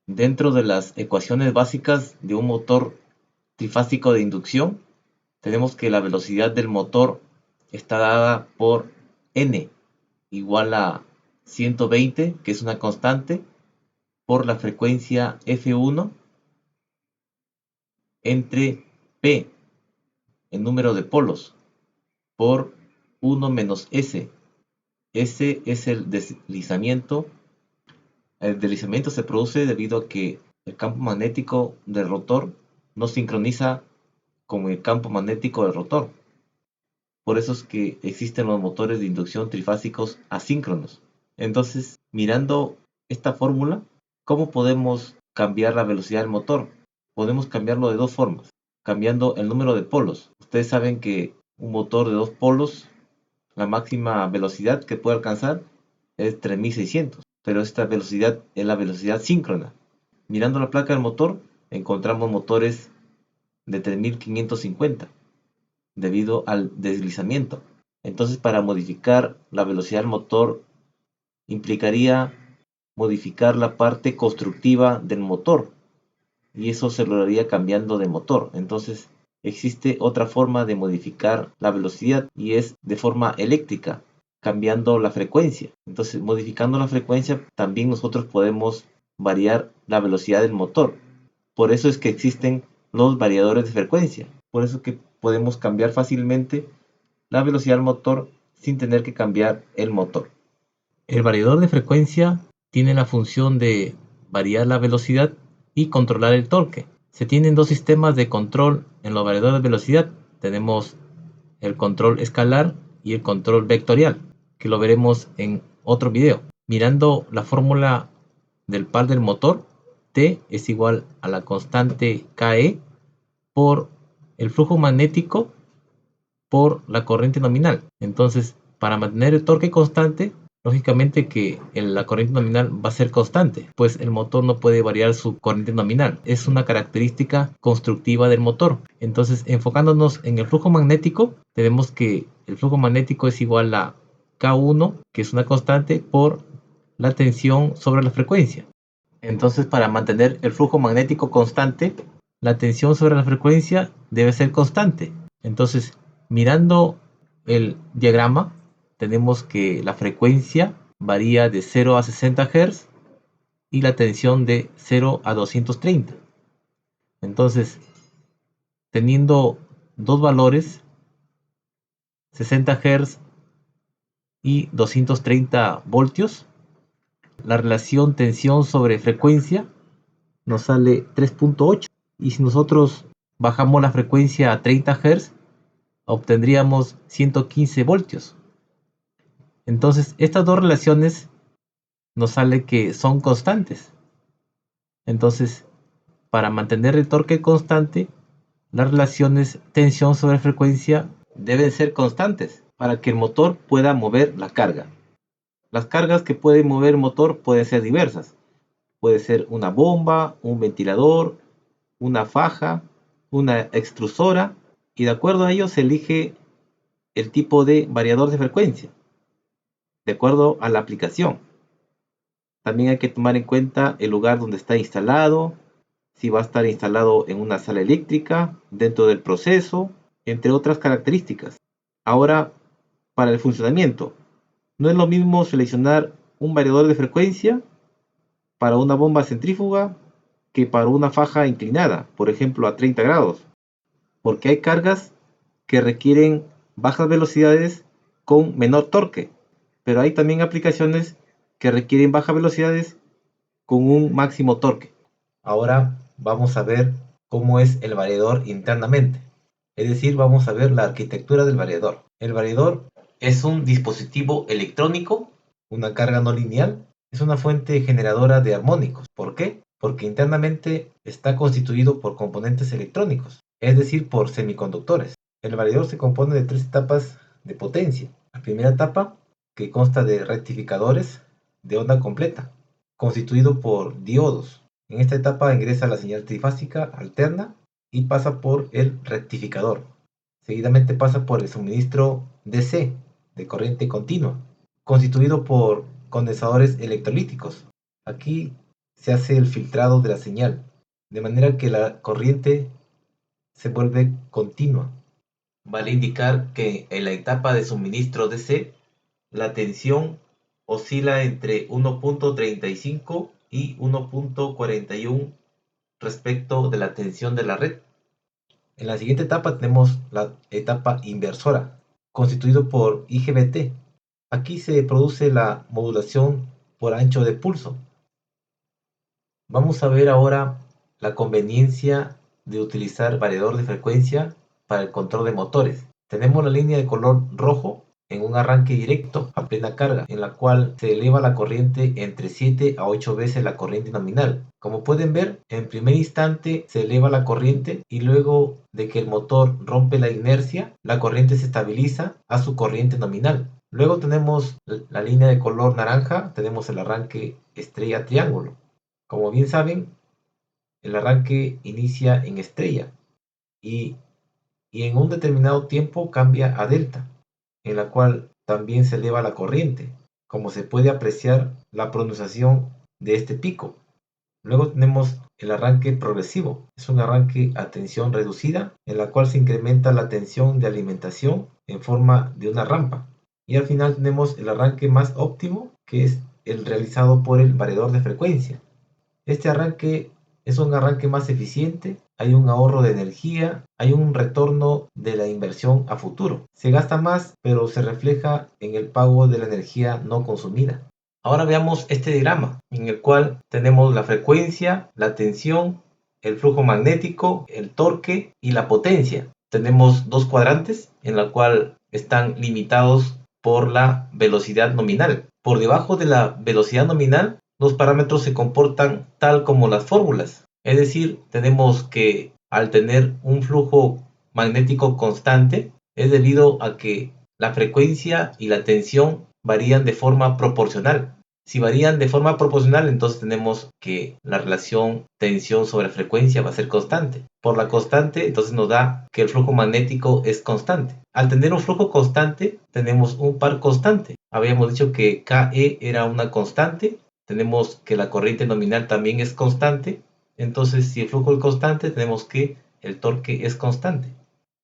Dentro de las ecuaciones básicas de un motor trifásico de inducción, tenemos que la velocidad del motor está dada por N igual a 120, que es una constante, por la frecuencia F1 entre P, el número de polos, por 1 menos S. S es el deslizamiento. El deslizamiento se produce debido a que el campo magnético del rotor no sincroniza con el campo magnético del rotor. Por eso es que existen los motores de inducción trifásicos asíncronos. Entonces, mirando esta fórmula, ¿cómo podemos cambiar la velocidad del motor? Podemos cambiarlo de dos formas, cambiando el número de polos. Ustedes saben que un motor de dos polos, la máxima velocidad que puede alcanzar es 3600, pero esta velocidad es la velocidad síncrona. Mirando la placa del motor, encontramos motores de 3550 debido al deslizamiento. Entonces, para modificar la velocidad del motor implicaría modificar la parte constructiva del motor, y eso se lograría cambiando de motor. Entonces, existe otra forma de modificar la velocidad y es de forma eléctrica, cambiando la frecuencia. Entonces, modificando la frecuencia, también nosotros podemos variar la velocidad del motor. Por eso es que existen los variadores de frecuencia. Por eso que podemos cambiar fácilmente la velocidad del motor sin tener que cambiar el motor. El variador de frecuencia tiene la función de variar la velocidad y controlar el torque. Se tienen dos sistemas de control en los variadores de velocidad. Tenemos el control escalar y el control vectorial, que lo veremos en otro video. Mirando la fórmula del par del motor, T es igual a la constante KE por el flujo magnético por la corriente nominal. Entonces, para mantener el torque constante, lógicamente que la corriente nominal va a ser constante, pues el motor no puede variar su corriente nominal. Es una característica constructiva del motor. Entonces, enfocándonos en el flujo magnético, tenemos que el flujo magnético es igual a K1, que es una constante, por la tensión sobre la frecuencia. Entonces, para mantener el flujo magnético constante, la tensión sobre la frecuencia debe ser constante. Entonces, mirando el diagrama, tenemos que la frecuencia varía de 0 a 60 Hz y la tensión de 0 a 230. Entonces, teniendo dos valores, 60 Hz y 230 voltios, la relación tensión sobre frecuencia nos sale 3.8. Y si nosotros bajamos la frecuencia a 30 Hz, obtendríamos 115 voltios. Entonces, estas dos relaciones nos sale que son constantes. Entonces, para mantener el torque constante, las relaciones tensión sobre frecuencia deben ser constantes para que el motor pueda mover la carga. Las cargas que puede mover el motor pueden ser diversas. Puede ser una bomba, un ventilador, una faja, una extrusora, y de acuerdo a ello se elige el tipo de variador de frecuencia, de acuerdo a la aplicación. También hay que tomar en cuenta el lugar donde está instalado, si va a estar instalado en una sala eléctrica, dentro del proceso, entre otras características. Ahora, para el funcionamiento, no es lo mismo seleccionar un variador de frecuencia para una bomba centrífuga que para una faja inclinada, por ejemplo a 30 grados, porque hay cargas que requieren bajas velocidades con menor torque, pero hay también aplicaciones que requieren bajas velocidades con un máximo torque. Ahora vamos a ver cómo es el variador internamente, es decir, vamos a ver la arquitectura del variador. El variador es un dispositivo electrónico, una carga no lineal, es una fuente generadora de armónicos. ¿Por qué? Porque internamente está constituido por componentes electrónicos, es decir, por semiconductores. El variador se compone de tres etapas de potencia. La primera etapa, que consta de rectificadores de onda completa, constituido por diodos. En esta etapa ingresa la señal trifásica alterna y pasa por el rectificador. Seguidamente pasa por el suministro DC, de corriente continua, constituido por condensadores electrolíticos. Aquí se hace el filtrado de la señal, de manera que la corriente se vuelve continua. Vale indicar que en la etapa de suministro DC, la tensión oscila entre 1.35 y 1.41 respecto de la tensión de la red. En la siguiente etapa tenemos la etapa inversora, constituido por IGBT. Aquí se produce la modulación por ancho de pulso. Vamos a ver ahora la conveniencia de utilizar variador de frecuencia para el control de motores. Tenemos la línea de color rojo en un arranque directo a plena carga, en la cual se eleva la corriente entre 7 a 8 veces la corriente nominal. Como pueden ver, en primer instante se eleva la corriente y luego de que el motor rompe la inercia, la corriente se estabiliza a su corriente nominal. Luego tenemos la línea de color naranja, tenemos el arranque estrella triángulo. Como bien saben, el arranque inicia en estrella y en un determinado tiempo cambia a delta, en la cual también se eleva la corriente, como se puede apreciar la pronunciación de este pico. Luego tenemos el arranque progresivo, es un arranque a tensión reducida, en la cual se incrementa la tensión de alimentación en forma de una rampa. Y al final tenemos el arranque más óptimo, que es el realizado por el variador de frecuencia. Este arranque es un arranque más eficiente, hay un ahorro de energía, hay un retorno de la inversión a futuro. Se gasta más, pero se refleja en el pago de la energía no consumida. Ahora veamos este diagrama, en el cual tenemos la frecuencia, la tensión, el flujo magnético, el torque y la potencia. Tenemos dos cuadrantes en la cual están limitados por la velocidad nominal. Por debajo de la velocidad nominal, los parámetros se comportan tal como las fórmulas. Es decir, tenemos que al tener un flujo magnético constante, es debido a que la frecuencia y la tensión varían de forma proporcional. Si varían de forma proporcional, entonces tenemos que la relación tensión sobre frecuencia va a ser constante. Por la constante, entonces nos da que el flujo magnético es constante. Al tener un flujo constante, tenemos un par constante. Habíamos dicho que KE era una constante. Tenemos que la corriente nominal también es constante. Entonces, si el flujo es constante, tenemos que el torque es constante.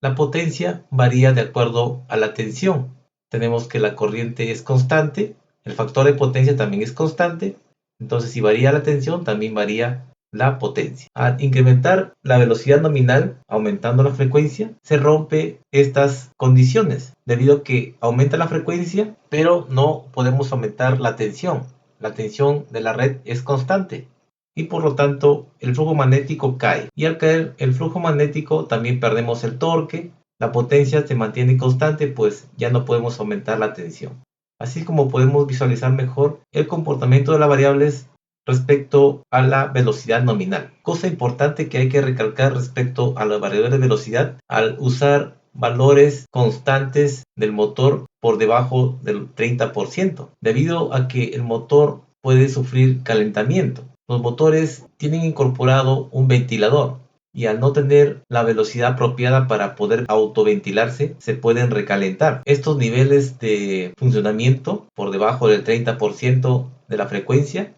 La potencia varía de acuerdo a la tensión. Tenemos que la corriente es constante, el factor de potencia también es constante. Entonces, si varía la tensión, también varía la potencia. Al incrementar la velocidad nominal, aumentando la frecuencia, se rompe estas condiciones, debido a que aumenta la frecuencia, pero no podemos aumentar la tensión. La tensión de la red es constante y por lo tanto el flujo magnético cae. Y al caer el flujo magnético también perdemos el torque, la potencia se mantiene constante, pues ya no podemos aumentar la tensión. Así como podemos visualizar mejor el comportamiento de las variables respecto a la velocidad nominal. Cosa importante que hay que recalcar respecto a la variable de velocidad, al usar valores constantes del motor por debajo del 30%, debido a que el motor puede sufrir calentamiento. Los motores tienen incorporado un ventilador y al no tener la velocidad apropiada para poder autoventilarse, se pueden recalentar. Estos niveles de funcionamiento por debajo del 30% de la frecuencia,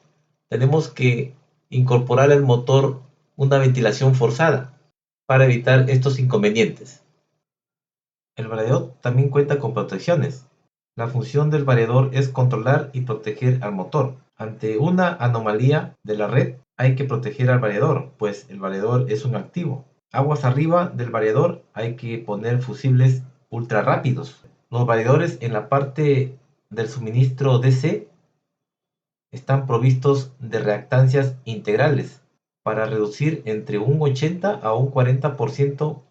tenemos que incorporar al motor una ventilación forzada para evitar estos inconvenientes. El variador también cuenta con protecciones. La función del variador es controlar y proteger al motor. Ante una anomalía de la red, hay que proteger al variador, pues el variador es un activo. Aguas arriba del variador hay que poner fusibles ultra rápidos. Los variadores en la parte del suministro DC están provistos de reactancias integrales para reducir entre un 80 a un 40%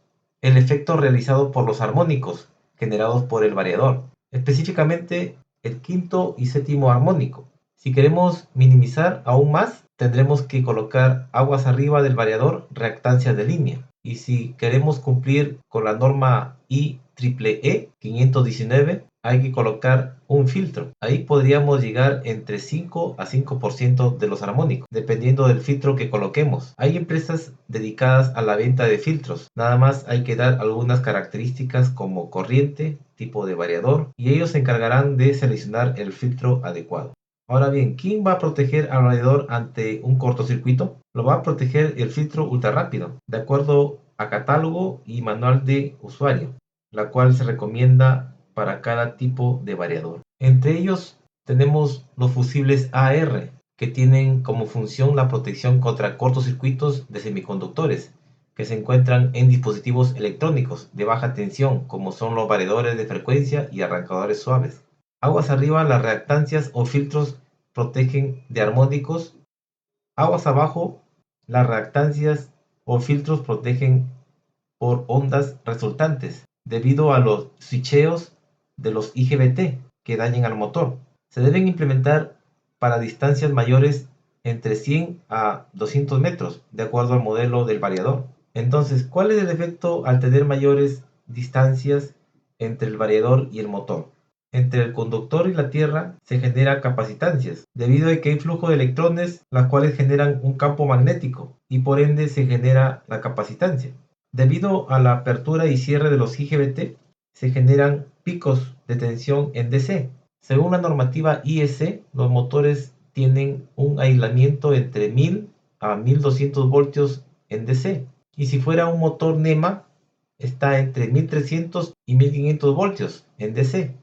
el efecto realizado por los armónicos generados por el variador, específicamente el quinto y séptimo armónico. Si queremos minimizar aún más, tendremos que colocar aguas arriba del variador reactancias de línea. Y si queremos cumplir con la norma IEEE 519, hay que colocar un filtro. Ahí podríamos llegar entre 5 a 5% de los armónicos, dependiendo del filtro que coloquemos. Hay empresas dedicadas a la venta de filtros. Nada más hay que dar algunas características como corriente, tipo de variador, y ellos se encargarán de seleccionar el filtro adecuado. Ahora bien, ¿quién va a proteger al variador ante un cortocircuito? Lo va a proteger el filtro ultrarrápido, de acuerdo a catálogo y manual de usuario, la cual se recomienda para cada tipo de variador. Entre ellos tenemos los fusibles AR, que tienen como función la protección contra cortocircuitos de semiconductores, que se encuentran en dispositivos electrónicos de baja tensión, como son los variadores de frecuencia y arrancadores suaves. Aguas arriba, las reactancias o filtros protegen de armónicos. Aguas abajo, las reactancias o filtros protegen por ondas resultantes, debido a los switcheos de los IGBT que dañan al motor. Se deben implementar para distancias mayores entre 100 a 200 metros, de acuerdo al modelo del variador. Entonces, ¿cuál es el efecto al tener mayores distancias entre el variador y el motor? Entre el conductor y la tierra se genera capacitancias, debido a que hay flujo de electrones, las cuales generan un campo magnético y por ende se genera la capacitancia. Debido a la apertura y cierre de los IGBT, se generan picos de tensión en DC. Según la normativa IEC, los motores tienen un aislamiento entre 1000 a 1200 voltios en DC. Y si fuera un motor NEMA, está entre 1300 y 1500 voltios en DC.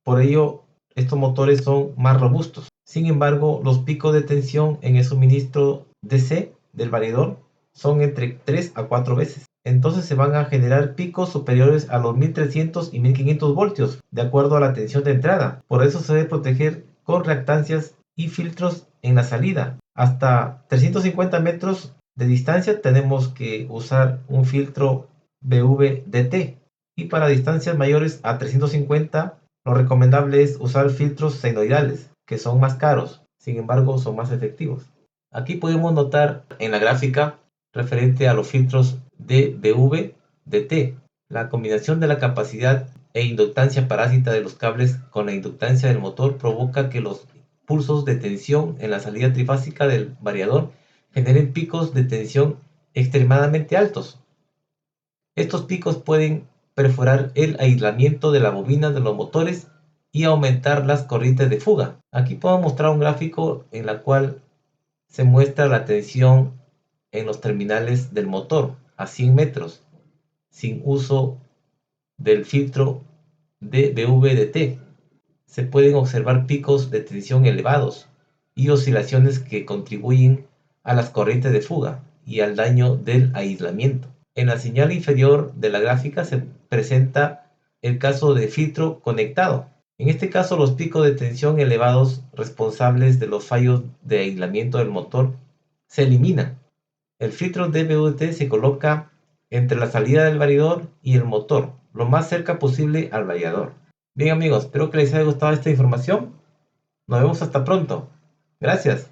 Por ello, estos motores son más robustos. Sin embargo, los picos de tensión en el suministro DC del variador son entre 3 a 4 veces. Entonces se van a generar picos superiores a los 1300 y 1500 voltios, de acuerdo a la tensión de entrada. Por eso se debe proteger con reactancias y filtros en la salida. Hasta 350 metros de distancia tenemos que usar un filtro BV-DT. Y para distancias mayores a 350, lo recomendable es usar filtros senoidales, que son más caros, sin embargo son más efectivos. Aquí podemos notar en la gráfica referente a los filtros DBV-DT, la combinación de la capacidad e inductancia parásita de los cables con la inductancia del motor provoca que los pulsos de tensión en la salida trifásica del variador generen picos de tensión extremadamente altos. Estos picos pueden perforar el aislamiento de la bobina de los motores y aumentar las corrientes de fuga. Aquí puedo mostrar un gráfico en la cual se muestra la tensión en los terminales del motor a 100 metros sin uso del filtro DBV-DT. Se pueden observar picos de tensión elevados y oscilaciones que contribuyen a las corrientes de fuga y al daño del aislamiento. En la señal inferior de la gráfica se presenta el caso de filtro conectado. En este caso, los picos de tensión elevados responsables de los fallos de aislamiento del motor se eliminan. El filtro DBVT se coloca entre la salida del variador y el motor, lo más cerca posible al variador. Bien amigos, espero que les haya gustado esta información. Nos vemos hasta pronto. Gracias.